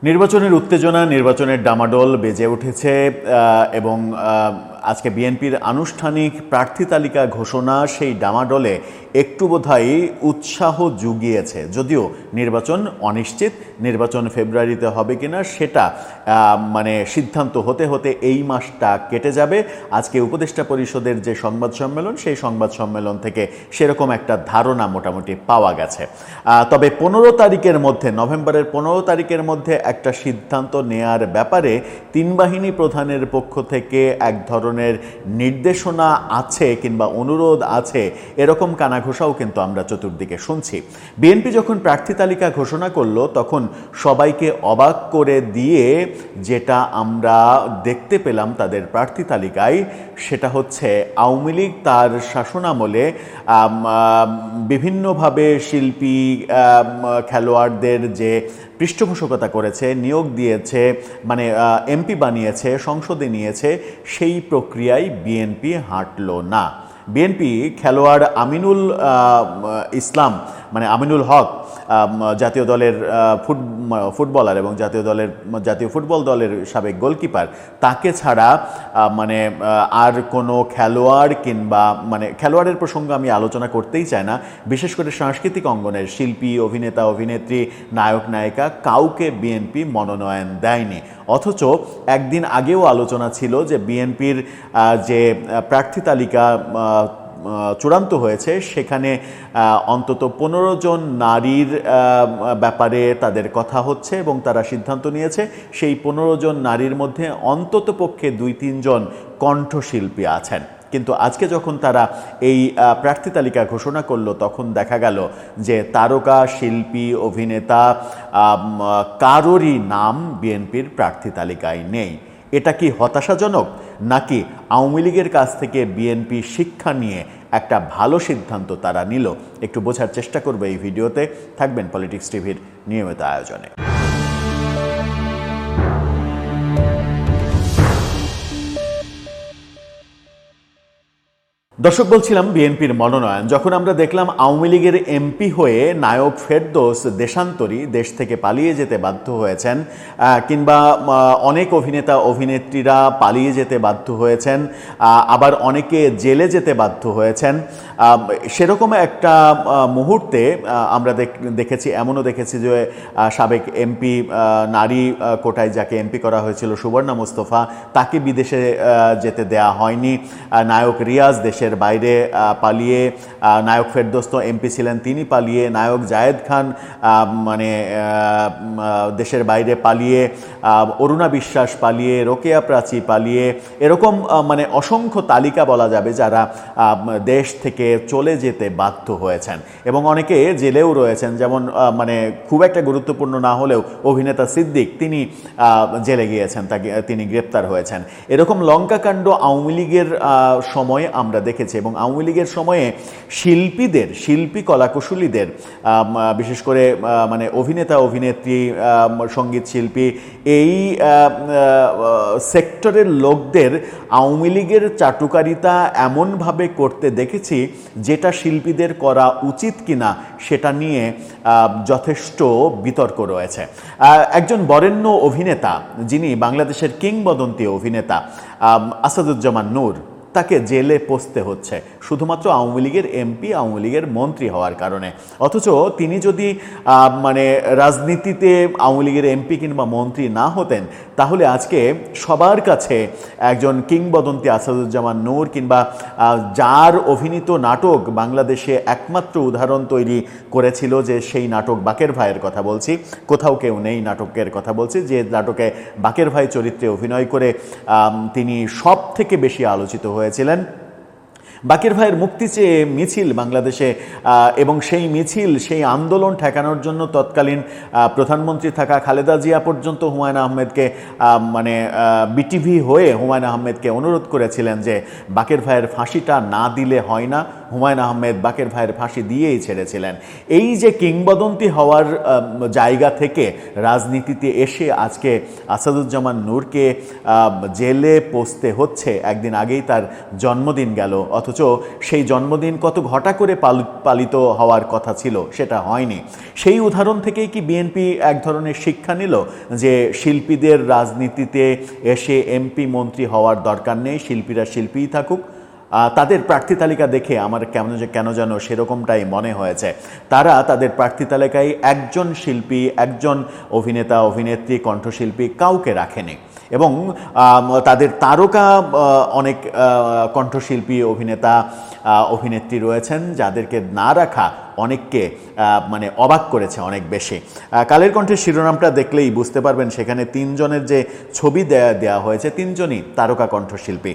নির্বাচনের উত্তেজনা, নির্বাচনের ডামাডোল বেজে উঠেছে এবং আজকে বিএনপির আনুষ্ঠানিক প্রার্থী তালিকা ঘোষণা সেই ডামাডোলে একটু বোধহয় উৎসাহ জুগিয়েছে। যদিও নির্বাচন অনিশ্চিত, নির্বাচন ফেব্রুয়ারিতে হবে কিনা সেটা মানে সিদ্ধান্ত হতে হতে এই মাসটা কেটে যাবে। আজকে উপদেষ্টা পরিষদের যে সংবাদ সম্মেলন, সেই সংবাদ সম্মেলন থেকে সেরকম একটা ধারণা মোটামুটি পাওয়া গেছে। তবে 15 তারিখের মধ্যে, নভেম্বরের 15 তারিখের মধ্যে একটা সিদ্ধান্ত নেয়ার ব্যাপারে তিন বাহিনী প্রধানের পক্ষ থেকে এক ধরনের নির্দেশনা আছে কিংবা অনুরোধ আছে, এরকম কানাঘোষাও কিন্তু আমরা চতুর্দিকে শুনছি। বিএনপি যখন প্রার্থী তালিকা ঘোষণা করলো তখন সবাইকে অবাক করে দিয়ে যেটা আমরা দেখতে পেলাম তাদের প্রার্থী তালিকায়, সেটা হচ্ছে আওয়ামী লীগ তার শাসনামলে বিভিন্নভাবে শিল্পী খেলোয়াড়দের যে পৃষ্ঠপোষকতা করেছে, নিয়োগ দিয়েছে, মানে এমপি বানিয়েছে, সংসদে নিয়েছে, সেই প্রক্রিয়ায় বিএনপি হাঁটল না। বিএনপি খেলোয়াড় আমিনুল ইসলাম, মানে আমিনুল হক, জাতীয় দলের ফুটবলার এবং জাতীয় ফুটবল দলের সাবেক গোলকিপার, তাকে ছাড়া মানে আর কোনো খেলোয়াড় কিংবা মানে খেলোয়াড়ের প্রসঙ্গ আমি আলোচনা করতেই চাই না, বিশেষ করে সাংস্কৃতিক অঙ্গনের শিল্পী, অভিনেতা, অভিনেত্রী, নায়ক, নায়িকা কাউকে বিএনপি মনোনয়ন দেয়নি। অথচ একদিন আগেও আলোচনা ছিল যে বিএনপির যে প্রার্থী তালিকা চূড়ান্ত হয়েছে সেখানে অন্তত 15 জন নারীর ব্যাপারে তাদের কথা হচ্ছে এবং তারা সিদ্ধান্ত নিয়েছে সেই 15 জন নারীর মধ্যে অন্তত পক্ষে 2-3 জন কণ্ঠশিল্পী আছেন। কিন্তু আজকে যখন তারা এই প্রার্থী তালিকা ঘোষণা করলো তখন দেখা গেল যে তারকা, শিল্পী, অভিনেতা কারোরই নাম বিএনপির প্রার্থী তালিকায় নেই। এটা কি হতাশাজনক, নাকি আওয়ামী লীগের কাছ থেকে বিএনপি শিক্ষা নিয়ে একটা ভালো সিদ্ধান্ত তারা নিল? একটু বোঝার চেষ্টা করবে এই ভিডিওতে। থাকবেন পলিটিক্স টিভির নিয়মিত আয়োজনে। দর্শক, বলছিলাম বিএনপির মনোনয়ন যখন আমরা দেখলাম আওয়ামী লীগের এমপি হয়ে নায়ক ফেরদৌস দেশান্তরী, দেশ থেকে পালিয়ে যেতে বাধ্য হয়েছেন, কিংবা অনেক অভিনেতা অভিনেত্রীরা পালিয়ে যেতে বাধ্য হয়েছেন, আবার অনেকে জেলে যেতে বাধ্য হয়েছেন, সেরকম একটা মুহূর্তে আমরা দেখেছি, এমনও দেখেছি যে সাবেক এমপি, নারী কোটায় যাকে এমপি করা হয়েছিল সুবর্ণা মুস্তফা, তাকে বিদেশে যেতে দেয়া হয়নি। নায়ক রিয়াজ দেশের বাইরে পালিয়ে, নায়ক ফেরদৌস তো এমপি ছিলেন, তিনি পালিয়ে, নায়ক জায়েদ খান মানে দেশের বাইরে পালিয়ে, অরুণা বিশ্বাস পালিয়ে, রোকেয়া প্রাচী পালিয়ে, এরকম মানে অসংখ্য তালিকা বলা যাবে যারা দেশ থেকে চলে যেতে বাধ্য হয়েছেন এবং অনেকে জেলেও রয়েছেন। যেমন মানে খুব একটা গুরুত্বপূর্ণ না হলেও অভিনেতা সিদ্দিক, তিনি জেলে গিয়েছেন, তিনি গ্রেপ্তার হয়েছেন। এরকম লঙ্কাকাণ্ড আওয়ামী লীগের সময়ে আমরা দেখেছি এবং আওয়ামী লীগের সময়ে শিল্পীদের, শিল্পী কলাকুশলীদের, বিশেষ করে মানে অভিনেতা অভিনেত্রী, সঙ্গীত শিল্পী, এই সেক্টরের লোকদের আওয়ামী লীগের চাটুকারিতা এমনভাবে করতে দেখেছি যেটা শিল্পীদের করা উচিত কিনা সেটা নিয়ে যথেষ্ট বিতর্ক রয়েছে। একজন বরেণ্য অভিনেতা, যিনি বাংলাদেশের কিংবদন্তি অভিনেতা আসাদুজ্জামান নূর, তাকে জেলে পচতে হচ্ছে শুধুমাত্র আওয়ামী লীগের এমপি, আওয়ামী লীগের মন্ত্রী হওয়ার কারণে। অথচ তিনি যদি মানে রাজনীতিতে আওয়ামী লীগের এমপি কিংবা মন্ত্রী না হতেন, তাহলে আজকে সবার কাছে একজন কিংবদন্তি আসাদুজ্জামান নূর, কিংবা যার অভিনীত নাটক বাংলাদেশে একমাত্র উদাহরণ তৈরি করেছিল, যে সেই নাটক বাকের ভাইয়ের কথা বলছি, কোথাও কেউ নেই নাটকের কথা বলছি, যে নাটকে বাকের ভাই চরিত্রে অভিনয় করে তিনি সব থেকে বেশি আলোচিত হয়েছিলেন। বাকের ভাইয়ের মুক্তি চেয়ে মিছিল বাংলাদেশে, এবং সেই মিছিল, সেই আন্দোলন ঠেকানোর জন্য তৎকালীন প্রধানমন্ত্রী থাকা খালেদা জিয়া পর্যন্ত হুমায়ুন আহমেদকে মানে বিটিভি হয়ে হুমায়ুন আহমেদকে অনুরোধ করেছিলেন যে বাকের ভাইয়ের ফাঁসিটা না দিলে হয় না, হুমায়ুন আহমেদ, বাকের ভাইয়ের ফাঁসি দিয়েই ছেড়েছিলেন। এই যে কিংবদন্তি হওয়ার জায়গা থেকে রাজনীতিতে এসে আজকে আসাদুজ্জামান নূরকে জেলে পোস্তে হচ্ছে, একদিন আগেই তার জন্মদিন গেল, অথচ সেই জন্মদিন কত ঘটা করে পালিত হওয়ার কথা ছিল, সেটা হয়নি। সেই উদাহরণ থেকেই কি বিএনপি এক ধরনের শিক্ষা নিল যে শিল্পীদের রাজনীতিতে এসে এমপি মন্ত্রী হওয়ার দরকার নেই, শিল্পীরা শিল্পীই থাকুক? তাদের প্রার্থী তালিকা দেখে আমার কেন যেন সেরকমটাই মনে হয়েছে। তারা তাদের প্রার্থী তালিকায় একজন শিল্পী, একজন অভিনেতা, অভিনেত্রী, কণ্ঠশিল্পী কাউকে রাখেনি, এবং তাদের তারকা অনেক কণ্ঠশিল্পী, অভিনেতা, অভিনেত্রী রয়েছেন যাদেরকে না রাখা অনেককে মানে অবাক করেছে অনেক বেশি। কালের কণ্ঠের শিরোনামটা দেখলেই বুঝতে পারবেন সেখানে তিনজনের যে ছবি দেয়া হয়েছে, তিনজনই তারকা কণ্ঠশিল্পী।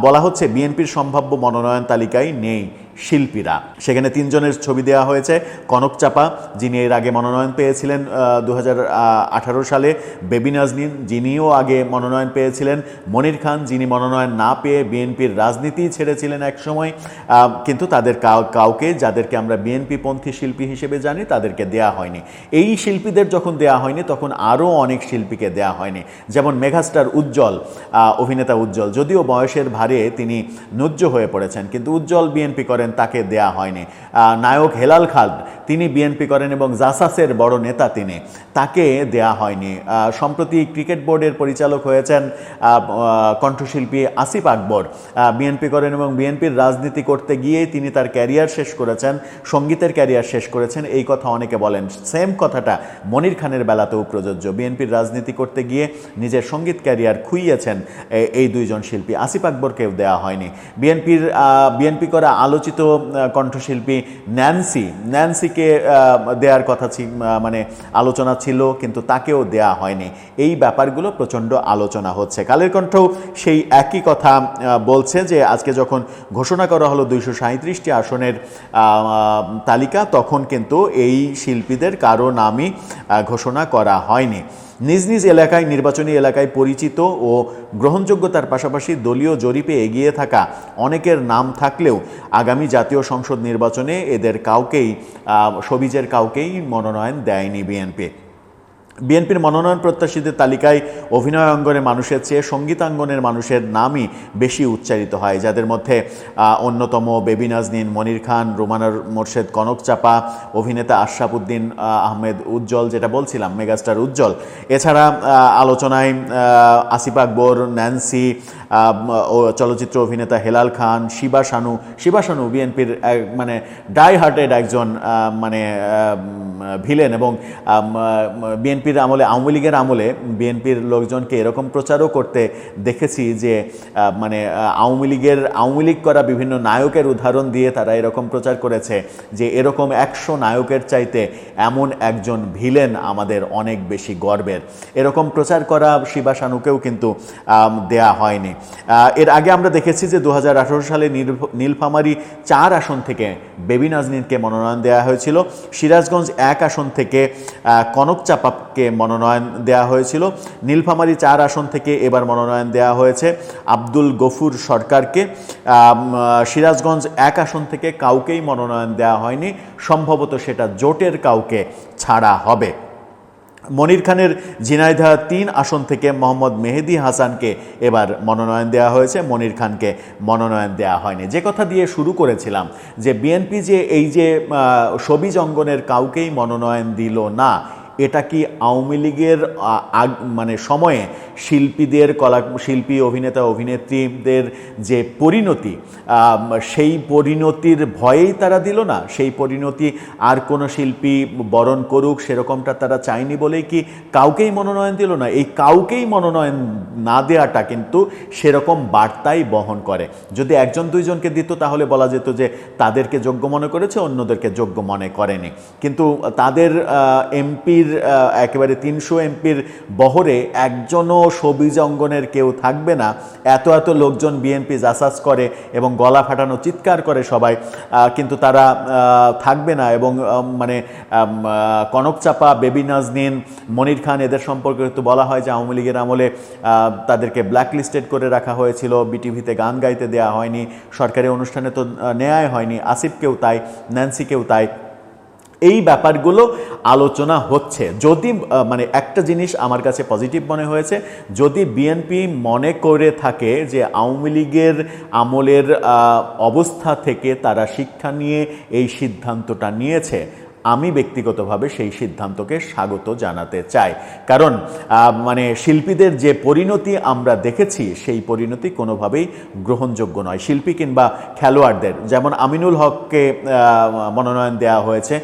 বলা হচ্ছে বিএনপির সম্ভাব্য মনোনয়ন তালিকায় নেই শিল্পীরা। সেখানে তিনজনের ছবি দেওয়া হয়েছে। কনক চাপা, যিনি এর আগে মনোনয়ন পেয়েছিলেন 2018 সালে, বেবি নাজনীন, যিনিও আগে মনোনয়ন পেয়েছিলেন, মনির খান, যিনি মনোনয়ন না পেয়ে বিএনপির রাজনীতি ছেড়েছিলেন একসময়, কিন্তু তাদের কাউকে, যাদেরকে আমরা বিএনপি পন্থী শিল্পী হিসেবে জানি, তাদেরকে দেয়া হয়নি। এই শিল্পীদের যখন দেয়া হয়নি তখন আরও অনেক শিল্পীকে দেয়া হয়নি, যেমন মেগাস্টার উজ্জ্বল, অভিনেতা উজ্জ্বল, যদিও বয়সের ভারে তিনি নুজ্জ হয়ে পড়েছেন, কিন্তু উজ্জ্বল বিএনপি করেন, তাকে দেয়া হয়নি। নায়ক হেলাল খান, তিনি বিএনপি করেন এবং জাসাসের বড় নেতা তিনি, তাকে দেয়া হয়নি। সম্প্রতি ক্রিকেট বোর্ডের পরিচালক হয়েছেন কণ্ঠশিল্পী আসিফ আকবর, বিএনপি করেন এবং বিএনপির রাজনীতি করতে গিয়ে তিনি তার ক্যারিয়ার শেষ করেছেন, সঙ্গীতের ক্যারিয়ার শেষ করেছেন, এই কথা অনেকে বলেন। সেম কথাটা মনির খানের বেলাতেও প্রযোজ্য। বিএনপির রাজনীতি করতে গিয়ে নিজের সঙ্গীত ক্যারিয়ার খুইয়েছেন এই দুইজন শিল্পী। আসিফ আকবরকেও দেওয়া হয়নি। বিএনপি করা আলোচিত কণ্ঠশিল্পী ন্যান্সিকে দেওয়ার কথা মানে আলোচনা ছিল, কিন্তু তাকেও দেয়া হয়নি। এই ব্যাপারগুলো প্রচণ্ড আলোচনা হচ্ছে। কালের কণ্ঠও সেই একই কথা বলছে যে আজকে যখন ঘোষণা করা হলো 237টি আসনের তালিকা, তখন কিন্তু এই শিল্পীদের কারো নামই ঘোষণা করা হয়নি। নিজ নিজ এলাকায়, নির্বাচনী এলাকায় পরিচিত ও গ্রহণযোগ্যতার পাশাপাশি দলীয় জরিপে এগিয়ে থাকা অনেকের নাম থাকলেও আগামী জাতীয় সংসদ নির্বাচনে এদের কাউকেই, সবিজের কাউকেই মনোনয়ন দেয়নি বিএনপি। বিএনপির মনোনয়ন প্রত্যাশীদের তালিকায় অভিনয় অঙ্গনের মানুষের চেয়ে সঙ্গীতাঙ্গনের মানুষের নামই বেশি উচ্চারিত হয়, যাদের মধ্যে অন্যতম বেবি নাজনীন, মনির খান, রোমানার মোর্শেদ, কনক চাপা, অভিনেতা আশরাফ উদ্দিন আহমেদ উজ্জ্বল, যেটা বলছিলাম মেগাস্টার উজ্জ্বল। এছাড়া আলোচনায় আসিফ আকবর, ন্যান্সি, ও চলচ্চিত্র অভিনেতা হেলাল খান, শিবা শানু বিএনপির মানে ডাই হার্টেড একজন মানে ভিলেন, এবং বিএনপির আমলে, আওয়ামী লীগের আমলে বিএনপির লোকজনকে এরকম প্রচারও করতে দেখেছি যে মানে আওয়ামী লীগ করা বিভিন্ন নায়কের উদাহরণ দিয়ে তারা এরকম প্রচার করেছে যে এরকম 100 নায়কের চাইতে এমন একজন ভিলেন আমাদের অনেক বেশি গর্বের। এরকম প্রচার করা শিবা শানুকেও কিন্তু দেয়া হয়নি। এর আগে আমরা দেখেছি যে 2018 সালে নীলফামারী 4 আসন থেকে বেবি নাজনীনকে মনোনয়ন দেওয়া হয়েছিল। সিরাজগঞ্জ 1 আসন থেকে কনক চাপাকে মনোনয়ন দেওয়া হয়েছিল। নীলফামারী 4 আসন থেকে এবার মনোনয়ন দেওয়া হয়েছে আব্দুল গফুর সরকারকে। সিরাজগঞ্জ 1 আসন থেকে কাউকেই মনোনয়ন দেওয়া হয়নি, সম্ভবত সেটা জোটের কাউকে ছাড়া হবে। মনির খানের ঝিনাইদহ 3 আসন থেকে মোহাম্মদ মেহেদি হাসানকে এবার মনোনয়ন দেওয়া হয়েছে, মনির খানকে মনোনয়ন দেওয়া হয়নি। যে কথা দিয়ে শুরু করেছিলাম যে বিএনপি যে এই যে সবিজ অঙ্গনের কাউকেই মনোনয়ন দিল না, এটা কি আওয়ামী লীগের মানে সময়ে শিল্পী, অভিনেতা, অভিনেত্রীদের যে পরিণতি, সেই পরিণতির ভয়েই তারা দিল না? সেই পরিণতি আর কোনো শিল্পী বরণ করুক সেরকমটা তারা চায়নি বলেই কি কাউকেই মনোনয়ন দিল না? এই কাউকেই মনোনয়ন না দেওয়াটা কিন্তু সেরকম বার্তাই বহন করে। যদি 1-2জনকে দিত তাহলে বলা যেত যে তাদেরকে যোগ্য মনে করেছে, অন্যদেরকে যোগ্য মনে করেনি। কিন্তু তাদের এমপির এমপির একেবারে 300 এমপির বহরে একজনও সবুজ অঙ্গনের কেউ থাকবে না, এত এত লোকজন বিএনপি জাসাস করে এবং গলা ফাটানো চিৎকার করে সবাই, কিন্তু তারা থাকবে না। এবং মানে কনক চাপা, বেবি নাজনীন, মনির খান, এদের সম্পর্কে তো বলা হয় যে আওয়ামী লীগের আমলে তাদেরকে ব্ল্যাকলিস্টেড করে রাখা হয়েছিল, বিটিভিতে গান গাইতে দেওয়া হয়নি, সরকারি অনুষ্ঠানে তো নেওয়াই হয়নি, আসিফকেও তাই, ন্যান্সিকেও তাই। এই ব্যাপারগুলো আলোচনা হচ্ছে। যদি মানে একটা জিনিস আমার কাছে পজিটিভ মনে হয়েছে, যদি বিএনপি মনে করে থাকে যে আওয়ামী লীগের আমলের অবস্থা থেকে তারা শিক্ষা নিয়ে এই সিদ্ধান্তটা নিয়েছে, আমি ব্যক্তিগতভাবে সেই সিদ্ধান্তকে স্বাগত জানাতে চাই। কারণ মানে শিল্পীদের যে পরিণতি আমরা দেখেছি, সেই পরিণতি কোনোভাবেই গ্রহণযোগ্য নয়। শিল্পী কিংবা খেলোয়াড়দের, যেমন আমিনুল হককে মনোনয়ন দেওয়া হয়েছে,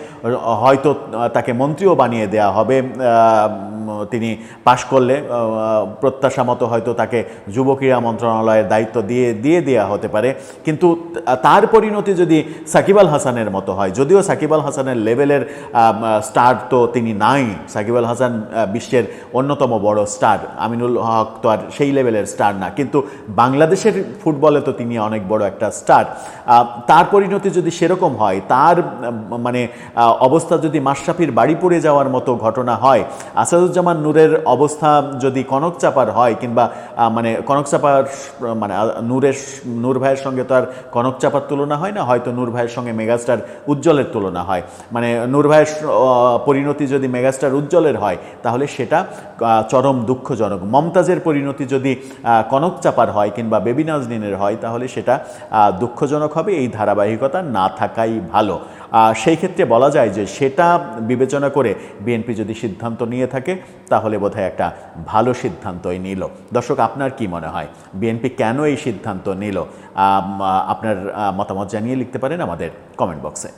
হয়তো তাকে মন্ত্রীও বানিয়ে দেওয়া হবে তিনি পাশ করলে, প্রত্যাশা মতো হয়তো তাকে যুব ক্রীড়া মন্ত্রণালয়ের দায়িত্ব দিয়ে দেওয়া হতে পারে। কিন্তু তার পরিণতি যদি সাকিব আল হাসানের মতো হয়, যদিও সাকিব আল হাসানের লেভেলের স্টার তো তিনি নাই, সাকিব আল হাসান বিশ্বের অন্যতম বড় স্টার, আমিনুল হক তো আর সেই লেভেলের স্টার না, কিন্তু বাংলাদেশের ফুটবলে তো তিনি অনেক বড় একটা স্টার। তার পরিণতি যদি সেরকম হয়, তার মানে অবস্থা যদি মাশরাফির বাড়ি পড়ে যাওয়ার মতো ঘটনা হয়, আসাদুজ্জামান নূরের অবস্থা যদি কনক চাপার হয়, কিংবা মানে কনক চাপার মানে নূর ভাইয়ের সঙ্গে তো আর কনক চাপার তুলনা হয় না, হয়তো নূর ভাইয়ের সঙ্গে মেগাস্টার উজ্জ্বলের তুলনা হয়, মানে নূর ভাইয়ের পরিণতি যদি মেগাস্টার উজ্জ্বলের হয় তাহলে সেটা চরম দুঃখজনক। মমতাজের পরিণতি যদি কনক চাপার হয় কিংবা বেবি নাজনীনের হয় তাহলে সেটা দুঃখজনক হবে। এই ধারাবাহিকতা না থাকাই ভালো। সেই ক্ষেত্রে বলা যায় যে সেটা বিবেচনা করে বিএনপি যদি সিদ্ধান্ত নিয়ে থাকে তাহলে বোধহয় একটা ভালো সিদ্ধান্তই নিল। দর্শক, আপনার কি মনে হয় বিএনপি কেন এই সিদ্ধান্ত নিল? আপনার মতামত জানিয়ে লিখতে পারেন আমাদের কমেন্ট বক্সে।